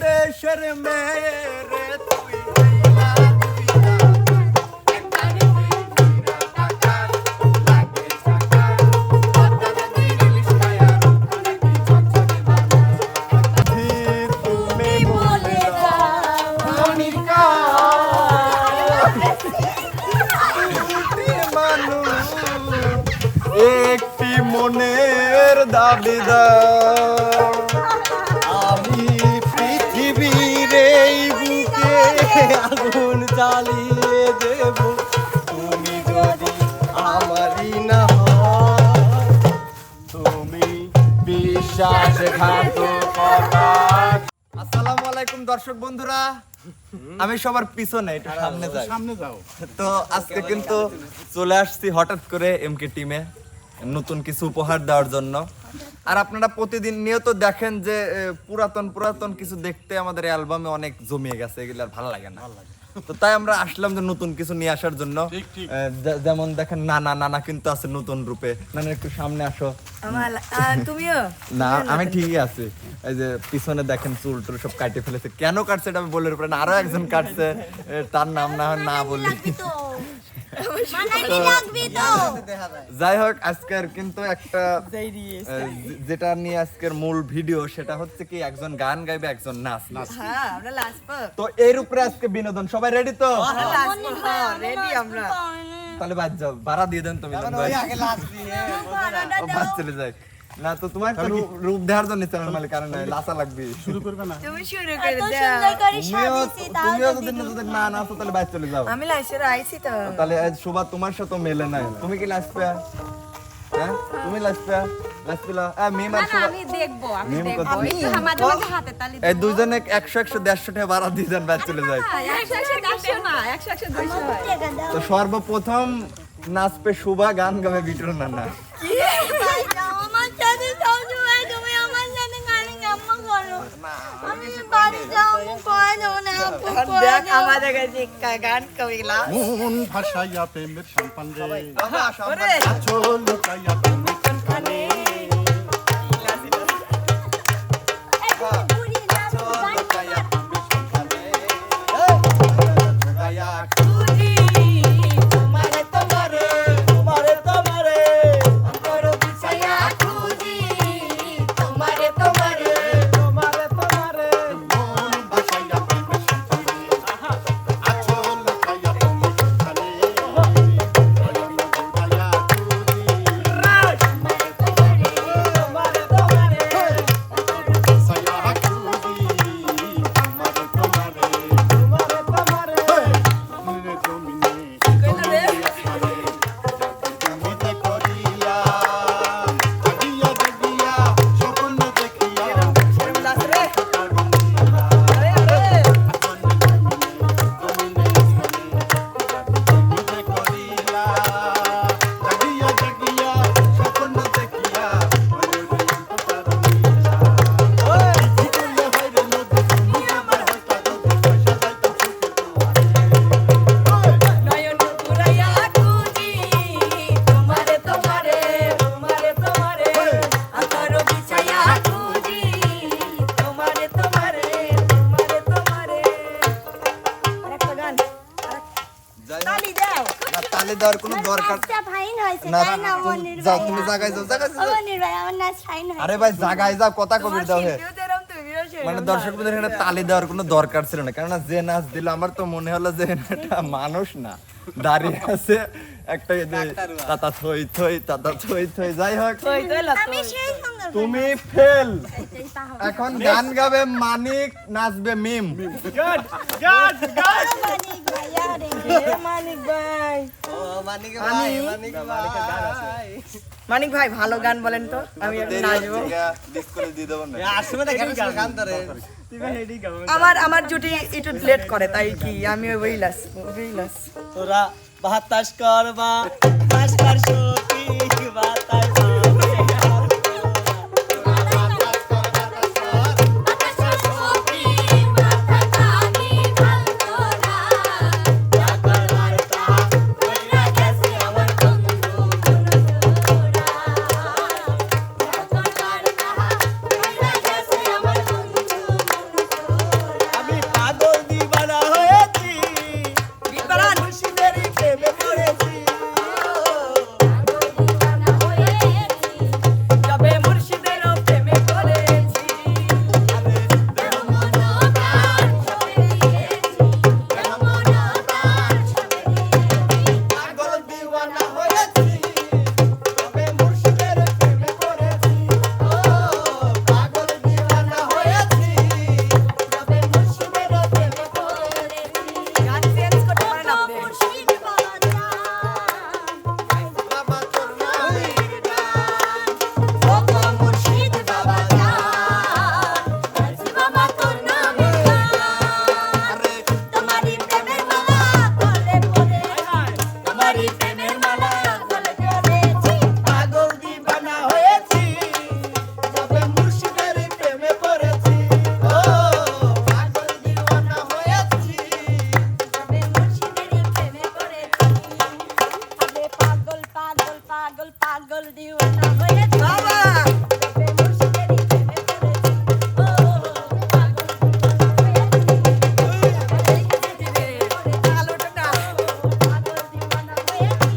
দেশের মেরে তুই একটি মনের দাবিদার আমি পৃথিবীর এই বুকে আগুন জ্বালিয়ে দেব তুমি যদি আমারই না হও তুমি বিশ্বাসঘাতকতা। আসসালামু আলাইকুম দর্শক বন্ধুরা, আমি সবার পিছনে একটু সামনে যাও। তো আজকে কিন্তু চলে আসছি হঠাৎ করে এমকে টিমে নতুন কিছু উপহার দেওয়ার জন্য। আর আপনারা প্রতিদিন নিয়ত দেখেন যে পুরাতন কিছু দেখতে আমাদের অ্যালবামে অনেক জমিয়ে গেছে, এগুলো আর ভালো লাগে না। তো তাই আমরা আসলাম যে নতুন কিছু নিয়ে আসার জন্য। যেমন দেখেন নানা কিন্তু আছে নতুন রূপে। নানা একটু সামনে আসো। তুমিও না, আমি ঠিকই আছি। এই যে পিছনে দেখেন চুল টুল সব কাটে ফেলেছে। কেন কাটছে এটা আমি বলে পারি না, আরো একজন কাটছে, তার নাম না বলি। যাই হোক, আজকের কিন্তু একটা যেটা নিয়ে আজকের মূল ভিডিও সেটা হচ্ছে কি একজন গান গাইবে, একজন নাচ। তো এর উপরে আজকে বিনোদন। সবাই রেডি তো? তাহলে বাদ যাও, ভাড়া দিয়ে দেন তুমি। বাদ চলে যায় না তো, তোমার তো রূপ দেওয়ার জন্য চ্যানেল মালিক কারণ লাসা লাগবে। শুরু করবে না? তুমি শুরু করে দাও। তুমিও যদি না নাচো তাহলে বাইরে চলে যাও। আমি লাইসের আইছি তো। তাহলে আজ শোভা তোমার সাথে মেলে নাই। তুমি কি লাসপে? হ্যাঁ তুমি লাসপে? লাসপিলা মিম আর শোভা আমি দেখবো। আমি আমাদের হাতে তালি এই দুইজনে 100 150 টাকা ভাড়া দিয়ে দেন, বাইরে চলে যায়। 100 150 না, 100 200। তো সর্বপ্রথম নাচবে শোভা, গান গাবে বিটুল নানা। কি ভাই আমার সাথে সবসময় তুমি আমার সাথে গান গাম্মা করো। আমি বাড়ি যাও কইলো না। দেখ আমাদের কাছে গান কইলা মন ভাষাইয়া প্রেমের সম্পান রে ওরে চল লুকাইয়া প্রেমের সম্পানে দেওয়ার কোনো দরকার না। যাও তুমি জায়গায় যাও, আরে ভাই জায়গায় যাও, কথা কবির দাও। মানে দর্শকদের এখানে তালি দেওয়ার কোনো দরকার ছিল না, কেননা যে নাচ দিল আমার তো মনে হলো যে এটা মানুষ না, দাঁড়িয়ে আছে একটা তাতা থই থই। যাই হোক, তুমি ফেল। এখন গান গাবে মানিক, নাচবে মিম। মানিক ভাই ভালো গান বলেন তো, আমি নাচবো। আমার জুটি একটু লেট করে, তাই কি আমি ওই লাস তোরা বাতাস করবা মাস্টার শফিক বাতাস আমি পাগল দিবানা হয়েছি মুর্শিদের প্রেমে পড়েছি তবে মুর্শিদের প্রেমে পড়েছি পাগল দিওয়ানা হয়েছি তবে মুর্শিদের প্রেমে পড়েছি ও পাগল দিওয়ানা হয়েছি তবে মুর্শিদের প্রেমে পড়েছি গান চেঞ্জ করতে পারেন আপনি মুর্শিদ বাবা তোর নামের গান ও গো মুর্শিদ বাবা জান বাবা তোর নামে আরে তোমারি প্রেমের মালা গলে পড়ে তোমারি প্রেমের মালা গলে পড়েছি পাগল দিবানা হয়েছি তবে মুর্শিদের প্রেমে পড়েছি ও পাগল দিওয়ানা হয়েছি তবে মুর্শিদের প্রেমে পড়েছি আরে পাগল পাগল পাগল পাগল দিওয়ানা হয়েছি বাবা তবে মুর্শিদের প্রেমে পড়েছি ও পাগল দিওয়ানা হয়েছি পাগল দিওয়ানা হয়েছি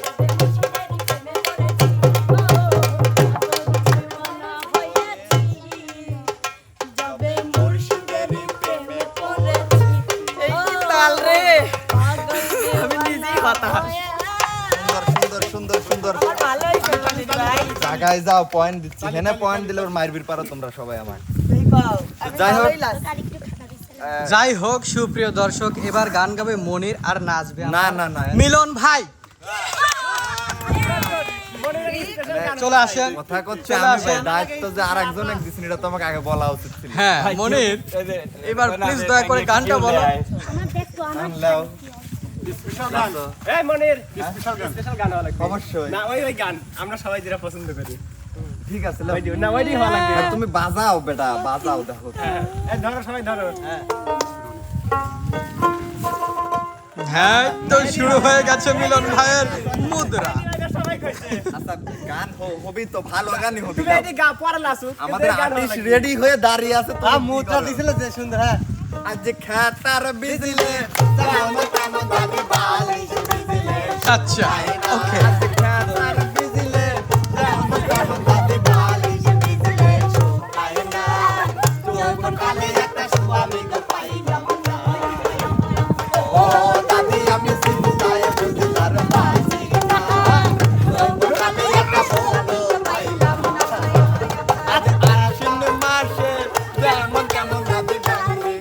তবে মুর্শিদের প্রেমে পড়েছি ও পাগল দিওয়ানা হয়েছি যবে মুর্শিদের প্রেমে পড়েছি এই কি তাল রে আমি নিজেই হতাশ সুন্দর সুন্দর সুন্দর সুন্দর ভালোই করলি ভাই জায়গায় যাও পয়েন্ট দিচ্ছি হেনে পয়েন্ট দিলে ওর মারবির পারো তোমরা সবাই আমার এই পাও যাই হোক যাই হোক সুপ্রিয় দর্শক এবার গান গাবে মনির আর নাচবে না না না মিলন ভাই চলে আসেন কথা করছে চলে আমি ভাই আসেন। দায়িত্ব যে আরেকজন এক দিছেন এটা তোমাকে আগে বলা উচিত ছিল হ্যাঁ মনির এবার প্লিজ দয়া করে গানটা বলো গান লাও স্পেশাল গান এই মনির স্পেশাল গান স্পেশাল গান হওয়া লাগবে অবশ্যই না ওই গান আমরা সবাই যেটা পছন্দ করি ঠিক আছে লাও। না ওইটাই হওয়া লাগবে আর তুমি বাজাও বেটা বাজাও দেখো এই ধরো সবাই ধরো হ্যাঁ তো শুরু হয়ে গেছে মিলন ভাইয়ের মুদ্রা সবাই কইছে আচ্ছা গান হবি তো ভালো গানই হবি তুমি এটি গা পড়া লাসু আমাদের আর্টিস্ট রেডি হয়ে দাঁড়িয়ে আছে তো মুদ্রা দিছিল যে সুন্দর হ্যাঁ আজ খাতার বিজলে তাম তাম দাদি বালিশ বিজলে আচ্ছা ওকে আজ খাতার বিজলে তাম তাম দাদি বালিশ বিজলে শুকায় না তোর কালে একটা স্বামী গো পাইলাম না ও দাদি আমি চিন্তায় বুঝলার বাসি না তোর কালে একটা স্বামী গো পাইলাম না আজ আশ্বিন মাসে যেমন কেমন দাদি বালি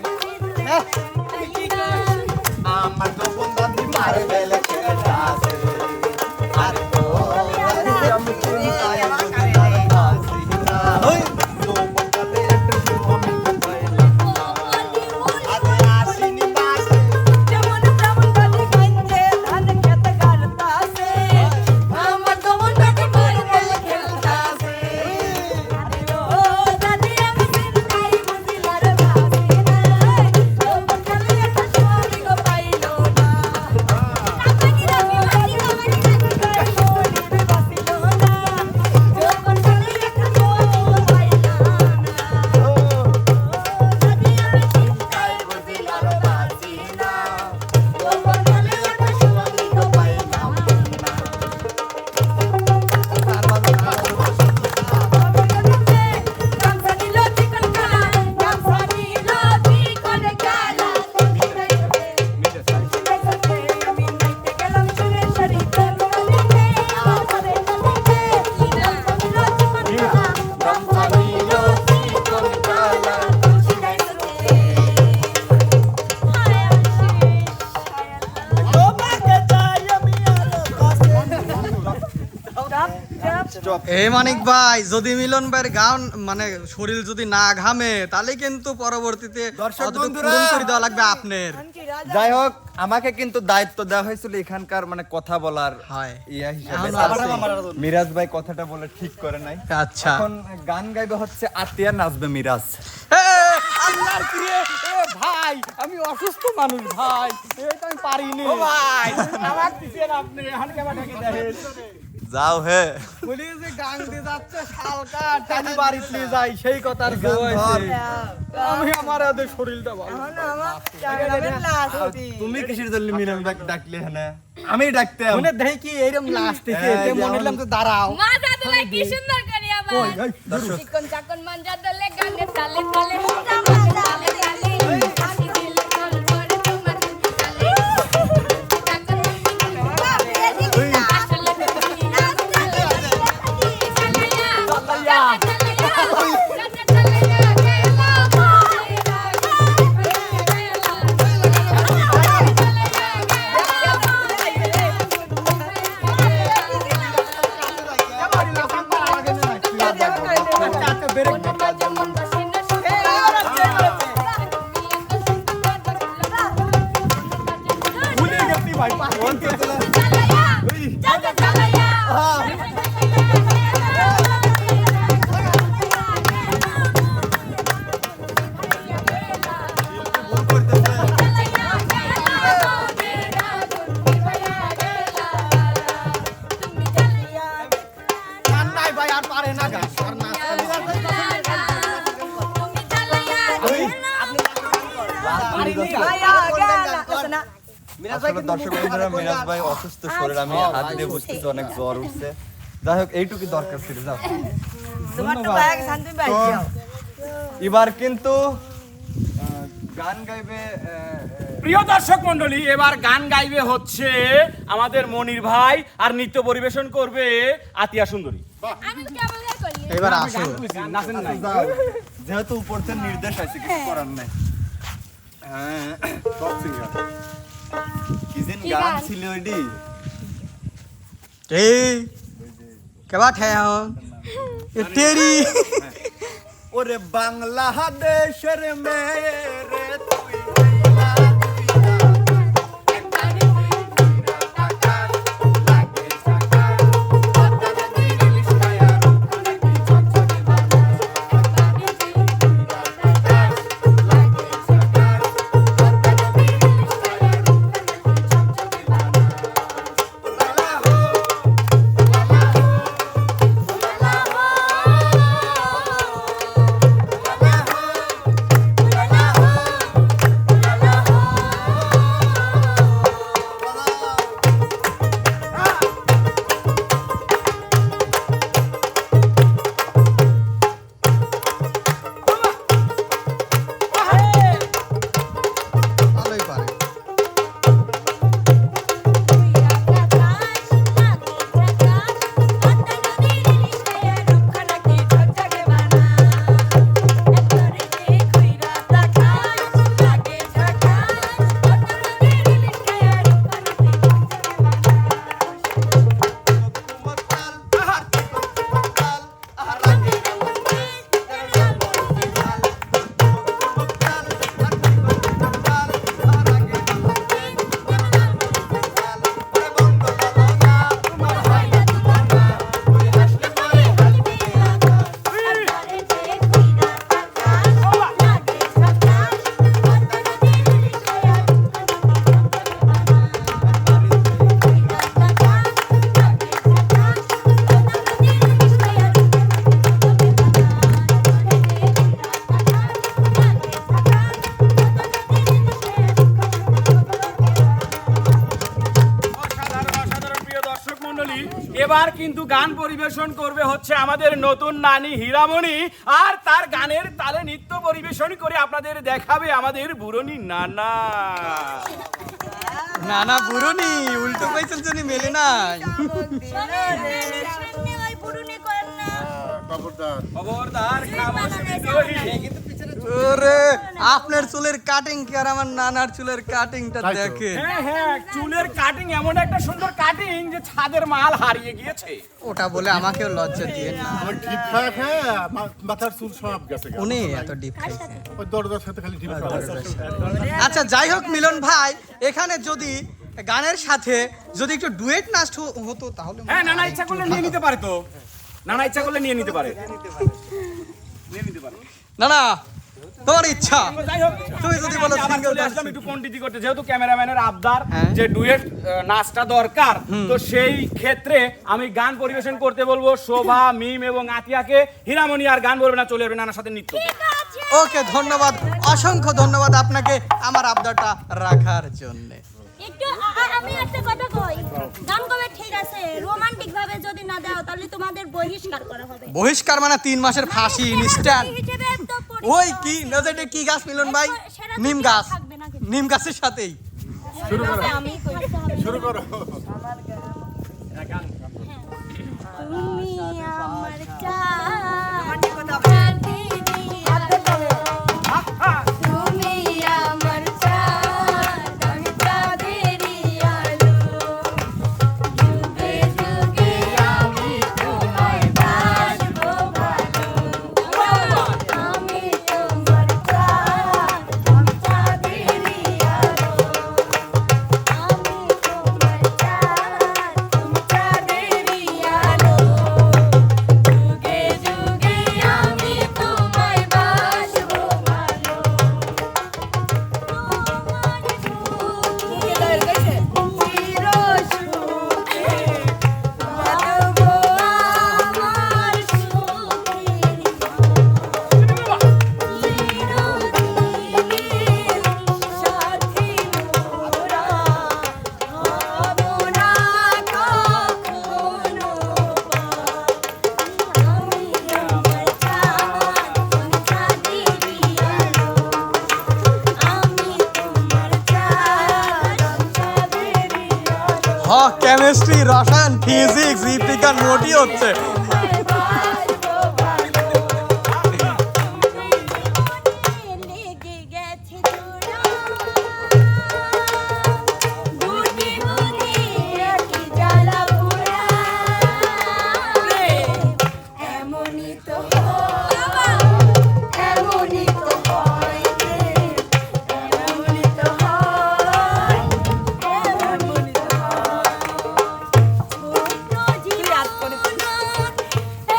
আমার তো বন্ধু মারে বেলে ছেড়ে আসে আর তো আমি চিন্তায় বুঝলার বাসি না ওই তো বন্ধু একটা স্বামী গো পাইলাম না আজ আশ্বিন মাসে যেমন তেমন গালি গঞ্জে ধান খেত গালতাছে আমার দমন কাটে বড় বড় খেলতাছে আরে ও দাদি আমি চিন্তাই বুঝিলার বাসি না ও বকালে একটা স্বামী গো পাইলো না আমাকে রাখি বাড়ি আমাকে রাখি গায় মনির বাসিলো না ও বকালে একটা স্বামী গো পাইলো না ও দাদি আমি চিন্তাই বুঝিলার বাসি না ও বকালে একটা স্বামী গো পাইলাম না গামসানিলো চিকন কালা গামসানিলো চিকন কালা আমি নাইতে গেলাম সুরে শরীফে গলিতে আমারে গলিতে গামসানিলো চিকন কালা গামসানিলো চিকন কালা শিরাই সুরে হায় তোমাকে চাই আমি আরো কাছে এই মানিক ভাই যদি মিলন ভাইয়ের গান মানে শরীর যদি না ঘামে তাহলে কিন্তু পরবর্তীতে দর্শক অতটুকু বন্ধুরা। পূরণ করে দেওয়া লাগবে আপনার যাই হোক আমাকে কিন্তু দায়িত্ব দেওয়া হয়েছিল এখানকার মানে কথা বলার হয় ইয়া হিসেবে। এখন আছে। মিরাজ ভাই কথাটা বলে ঠিক করে নাই। আচ্ছা এখন গান গাইবে হচ্ছে আতিয়া, নাচবে মিরাজ। আল্লাহর প্রিয় ভাই আমি অসুস্থ মানুষ ভাই এটা আমি পারিনি ভাই আমার দিছেন আপনি এখন কেমন ঢাকে দেখেন যাও হে বলি যে গান দিয়ে যাচ্ছে শালকা টানি বাড়িতে যাই সেই কথার গান ধর। আমি আমার আদে শরীরটা ভালো এখন আমার গ্রামের লাস্ট তুমি কিসের জন্য মিরাজ ভাই ডাকলে হ্যাঁ আমি ডাকতে মনে দেখি কি এরকম নাচতেছে এই যে মনে হলাম তো দাঁড়াও মাজা দোলাই কি সুন্দর করে আবার চিকন চাকন মাঞ্জা দোলে গানে তালে তালে তালে তালে হাসি দিলে কল করে তোমার তালে চাকন আসলে তুমি চালায়া নাই ভাই আর পারে না গান আর নাচ আসলে দর্শক বন্ধুরা, মিরাজ ভাই অসুস্থ শরীর, আমি হাত দিয়ে বুঝতেছি অনেক জ্বর উঠছে। যাই হোক এইটুকু দরকার ছিল। যাও তোমার তো ব্যাগ শান্তি পাই যাও এবার কিন্তু গান গাইবে প্রিয় দর্শক মণ্ডলী, এবার গান গাইবে হচ্ছে আমাদের মনির ভাই আর নৃত্য পরিবেশন করবে আতিয়া সুন্দরী। আমি কেমন করি এবার আসো নাচেন নাই যাও। যেহেতু উপর থেকে নির্দেশ আছে, কিছু করার নাই। কি যেন গান ছিল ওইটি? এই কেবা ঠেয় এ তেরি ওরে বাংলাদেশের মেয়ে রে তুই ভালোই পারে এবার কিন্তু গান পরিবেশন করবে হচ্ছে আমাদের নতুন নানি হীরামণি, আর তার গানের তালে নৃত্য পরিবেশন করে আপনাদের দেখাবে আমাদের বুড়নি নানা। নানা বুড়ুনি উল্টো পাইছেন জনি মেলে নাই সামনে ওই পুরুনি করেন না খবরদার খামোশ বিদ্রোহী। ওরে আপনার চুলের কাটিং কি আর আমার নানার চুলের কাটিংটা দেখে। হ্যাঁ হ্যাঁ, চুলের কাটিং এমন একটা সুন্দর কাটিং যে ছাদের মাল হারিয়ে গিয়েছে। ওটা বলে আমাকেও লজ্জা দিয়ে না। আমার ডিপ খায় খায় মাথার চুল সব গেছে গা। উনি এত ডিপ খাইছে। ওই দরজার সাথে খালি ডিপ খাওয়া আচ্ছা যাই হোক মিলন ভাই, এখানে যদি গানের সাথে যদি একটু ডুয়েট নাচ হতো তাহলে হ্যাঁ, নানা ইচ্ছা করলে নিয়ে নিতে পারে তো, নানা ইচ্ছা করলে নিয়ে নিতে পারে, নিয়ে নিতে পারে। না না তোমার ইচ্ছা, যাই হোক, তুমি যদি বলো আমি আবার সিঙ্গেল চলে আসলাম একটু পন্ডিতি করতে, যেহেতু ক্যামেরাম্যানের আবদার হ্যাঁ। যে ডুয়েট নাচটা দরকার, তো সেই ক্ষেত্রে আমি গান পরিবেশন করতে বলবো শোভা, মিম এবং আতিয়াকে। হীরামণি আর গান বলবে না, চলে যাবে নানার সাথে নৃত্য। ওকে, ধন্যবাদ, অসংখ্য ধন্যবাদ আপনাকে আমার আবদারটা রাখার জন্য। একটু আমি একটা কথা কই, গান কবে ঠিক আছে, রোমান্টিক ভাবে যদি না দাও তাহলে তোমাদের বহিষ্কার করা হবে। বহিষ্কার মানে 3 মাসের ফাঁসি ইনস্ট্যান্ট। হিসেবে তো ওই কি নজরে কি গাছ মিলন ভাই? নিম গাছ, নিম গাছের সাথেই শুরু করো আমি কই শুরু করো তুমি আমার চাঁদ তুমি আমার চাঁদ, আমি চাঁদেরই আলো। যুগে যুগে আমি তোমায় বাসবো ভালো। আমি তোমার চাঁদ, আমি চাঁদেরই আলো। আমি তোমার চাঁদ, তুমি চাঁদেরই আলো। যুগে যুগে আমি তোমায় বাসবো ভালো। কেমিস্ট্রি, রসায়ন, ফিজিক্স, জীববিজ্ঞান মোটই হচ্ছে। লেগে গেছে জোড়া দুটি বুঝি একই জ্বালা পোড়া এমনই তো হয়, এমনই তো হয় রে, এমনই তো হয়, এমনই তো হয়। ছোট জীবন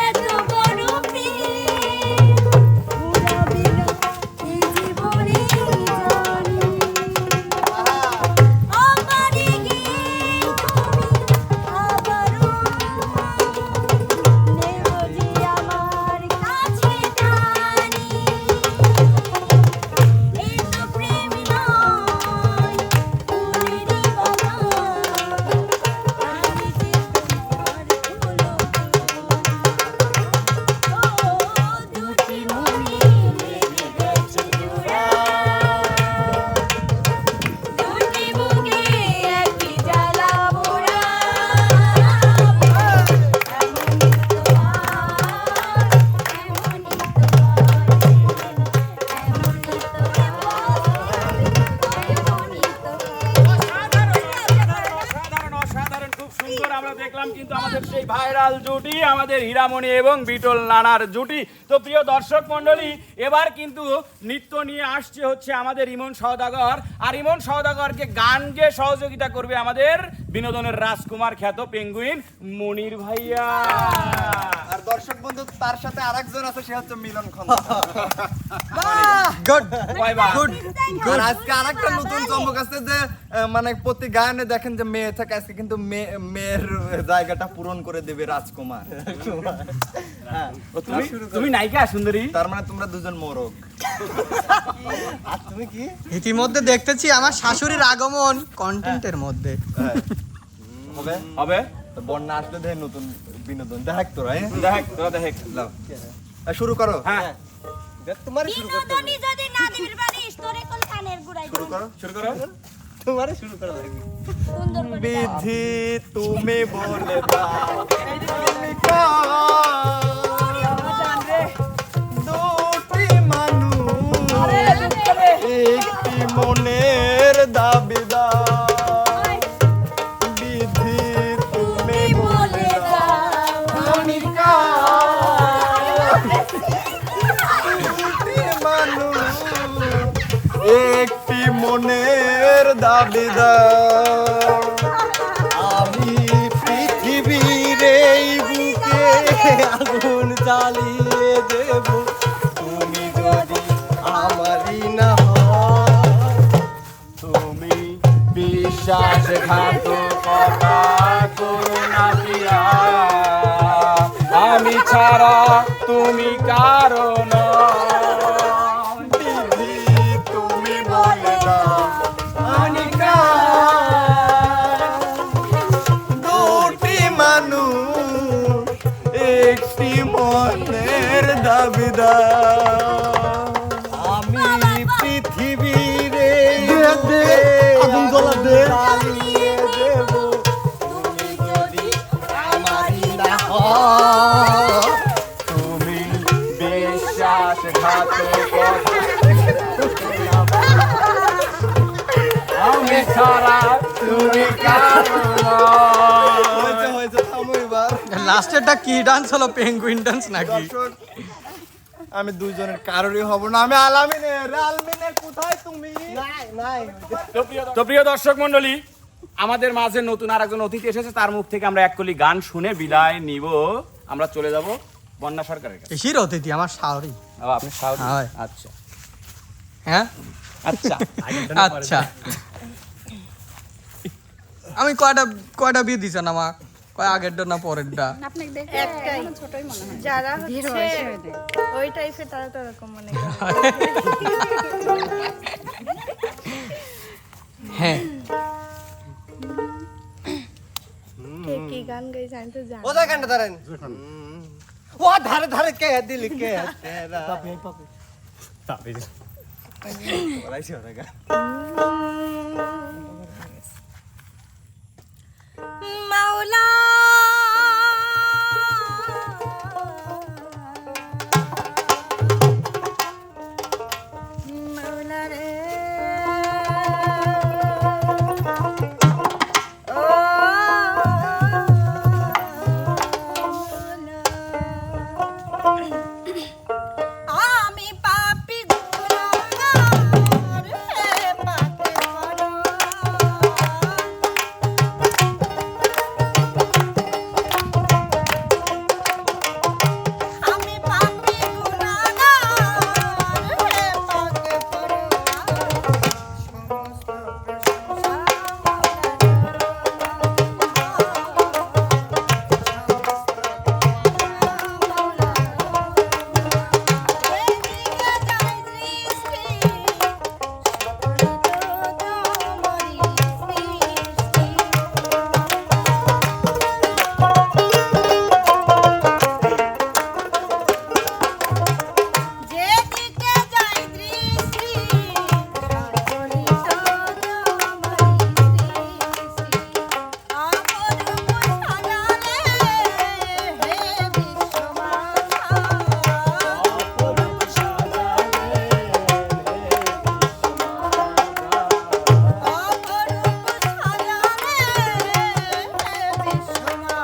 এত বড় প্রেম ঘুরাবি না এই জীবনে জানি। আমারে গিয়ে তুমি আবারও নেব যে আমার কাছে টানি। এই তো প্রেম নয় ফুলেরই বাগান, আমি যে তোমার ফুল। ও দুটি মনে লেগে গেছে জোড়া দুটি বুকে একই জ্বালা পোড়া। এমনই তো হয়, এমনই তো হয়, এমনই তো হয়, অসাধারণ অসাধারণ, খুব সুন্দর আমরা দেখলাম কিন্তু আমাদের সেই ভাইরাল জুটি, আমাদের হীরামণি এবং বিটল নানার জুটি। তো প্রিয় দর্শক মণ্ডলী, এবার কিন্তু নৃত্য নিয়ে আসছে হচ্ছে আমাদের ইমন সওদাগর, আর ইমন সওদাগরকে গান গেয়ে সহযোগিতা করবে আমাদের বিনোদনের রাজকুমার খ্যাত পেঙ্গুইন মনির ভাইয়া। আর দর্শক বন্ধু তার সাথে আরেকজন আছে, সে হচ্ছে মিলন খন্দকার। গুড কয়বার? গুড। আর আজকে আরেকটা নতুন চমক আছে যে মানে প্রতি গানে দেখেন যে মেয়ে থাকে, আজকে কিন্তু মেয়ের জায়গাটা পূরণ করে দেবে রাজকুমার। ও, তুমি নায়িকা সুন্দরী? তার মানে তোমরা দুজন মোরগ। ইতিমধ্যে দেখতেছি আমার শাশুড়ির আগমন কন্টেন্টের মধ্যে। হবে হবে, তো বন্যা আসলে দেখ নতুন বিনোদন দেখ তোরা, দেখ তোরা দেখ। লাও। শুরু করো। হ্যাঁ, বিনোদনী যদি না দিতে পারিস তোরে কোন কানের গুড়াই শুরু করো। শুরু করো। সুন্দর করে বিধি তুমি বলে দাও, তুমি কার? দুটি মানুষ দাবিদার। আমি পৃথিবীর এই বুকে আগুন জ্বালিয়ে দেব, তুমি যদি আমারই না হও। তুমি বিশ্বাসঘাতকতা করো না প্রিয়া, আমি ছাড়া তুমি কারো নও। দিদি তুমি বলে দাও আমি কার? দুটি মানুষ একটি মনের দাবিদার। আমি পৃথিবীর এই বুকে আগুন জ্বালিয়ে দেব, তুমি যদি আমারই না হও। তুমি বিশ্বাসঘাতকতা আমি ছাড়া তুমি কারো নও। হয়েছে থামো এবার। লাস্টেরটা কি ডান্স হলো, পেঙ্গুইন ডান্স নাকি? দর্শক, আমি দুইজনের কারোরই হব না। আমি আলমিনে কোথায় তুমি? তো প্রিয় দর্শক মন্ডলী, আমাদের মাঝে নতুন আর একজন অতিথি এসেছে, তার মুখ থেকে আমরা এক কলি গান শুনে বিদায় নিব। আমরা চলে যাব বন্যা সরকারের কাছে। হির অতিথি আমার শাওরি। আপনি সাউথ? হয়। আচ্ছা হ্যাঁ আচ্ছা আচ্ছা, আমি কয়টা বিয়ে দিছেন আমার? কয় আগেরটা না পরেরটা? একটাই যারা হচ্ছে ওই টাইপের তারা তো এরকম মনে করে। হ্যাঁ, কে কি গান গাইছে আমি তো জানি। ও জায়গাটা দাঁড়ান। ও ধারে ধারে কে দিল কে তেরা। বলাইছি ওরা গান। মাওলা মাওলা রে ও আমি পাপী গুনাহগার হে পাকে করো। আমি পাপী গুনাহগার হে পাকে করো। সমস্ত প্রশংসা যেদিকে যাই দৃষ্টি সর্বরিত তোমারি সৃষ্টি। অপরূপ সাজালে হে বিশ্বমাতা, অপরূপ সাজালে হে বিশ্বমাতা, অপরূপ সাজালে হে বিশ্বমাতা।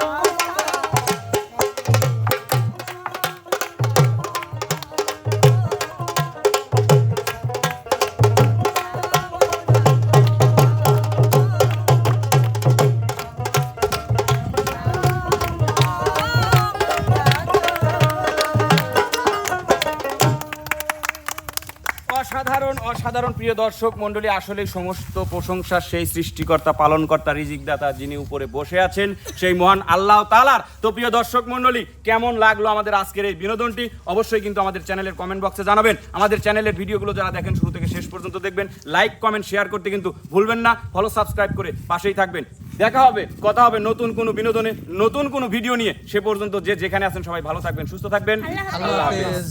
অসাধারণ অসাধারণ প্রিয় দর্শক মণ্ডলী, আসলে সমস্ত প্রশংসা সেই সৃষ্টিকর্তা পালনকর্তা রিজিকদাতা যিনি উপরে বসে আছেন, সেই মহান আল্লাহ তাআলার। তো প্রিয় দর্শক মণ্ডলী, কেমন লাগলো আমাদের আজকের এই বিনোদনটি অবশ্যই কিন্তু আমাদের চ্যানেলের কমেন্ট বক্সে জানাবেন। আমাদের চ্যানেলের ভিডিওগুলো যারা দেখেন শুরু থেকে শেষ পর্যন্ত দেখবেন, লাইক কমেন্ট শেয়ার করতে কিন্তু ভুলবেন না, ফলো সাবস্ক্রাইব করে পাশেই থাকবেন। দেখা হবে, কথা হবে নতুন কোনো বিনোদনে, নতুন কোনো ভিডিও নিয়ে। সে পর্যন্ত যে যেখানে আছেন সবাই ভালো থাকবেন, সুস্থ থাকবেন। আল্লাহ হাফেজ।